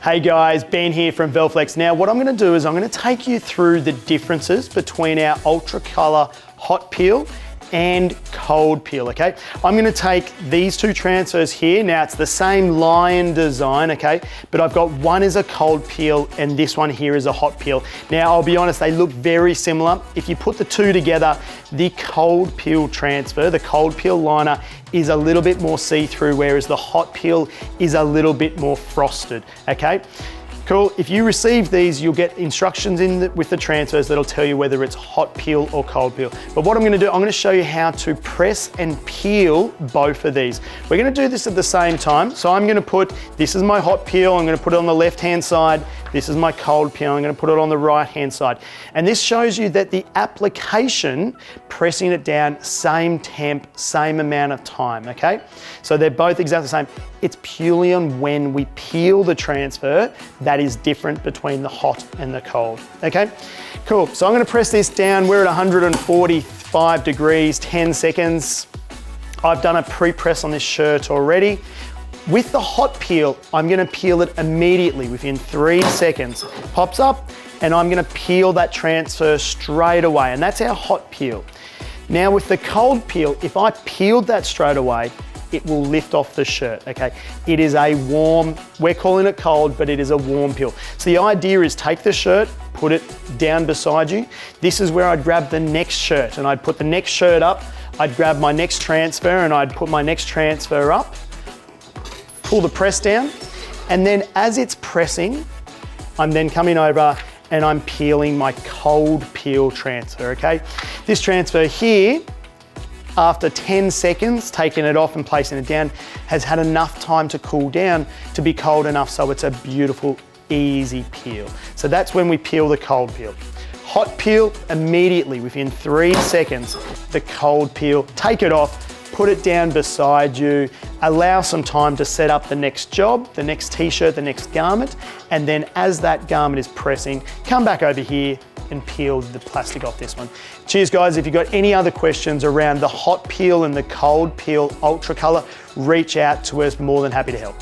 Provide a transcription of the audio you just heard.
Hey guys, Ben here from Velflex. Now what I'm going to do is I'm going to take you through the differences between our UltraColour hot peel and cold peel, okay? I'm gonna take these two transfers here. Now it's the same lion design, okay? But I've got one is a cold peel and this one here is a hot peel. Now I'll be honest, they look very similar. If you put the two together, the cold peel transfer, the cold peel liner is a little bit more see-through, whereas the hot peel is a little bit more frosted, okay? Cool, if you receive these, you'll get instructions with the transfers that'll tell you whether it's hot peel or cold peel. But what I'm gonna do, I'm gonna show you how to press and peel both of these. We're gonna do this at the same time. So I'm gonna put, this is my hot peel, I'm gonna put it on the left-hand side. This is my cold peel, I'm gonna put it on the right-hand side. And this shows you that the application, pressing it down, same temp, same amount of time, okay? So they're both exactly the same. It's purely on when we peel the transfer that is different between the hot and the cold, okay? Cool, so I'm gonna press this down. We're at 145 degrees, 10 seconds. I've done a pre-press on this shirt already. With the hot peel, I'm gonna peel it immediately within 3 seconds. Pops up, and I'm gonna peel that transfer straight away, and that's our hot peel. Now with the cold peel, if I peeled that straight away, it will lift off the shirt, okay? It is a warm, we're calling it cold, but it is a warm peel. So the idea is take the shirt, put it down beside you. This is where I'd grab the next shirt, and I'd put the next shirt up, I'd grab my next transfer, and I'd put my next transfer up, pull the press down, and then as it's pressing, I'm then coming over and I'm peeling my cold peel transfer, okay? This transfer here, after 10 seconds, taking it off and placing it down, has had enough time to cool down to be cold enough so it's a beautiful, easy peel. So that's when we peel the cold peel. Hot peel, immediately, within 3 seconds. The cold peel, take it off, put it down beside you, allow some time to set up the next job, the next t-shirt, the next garment, and then as that garment is pressing, come back over here and peel the plastic off this one. Cheers guys, if you've got any other questions around the hot peel and the cold peel UltraColour, reach out to us, more than happy to help.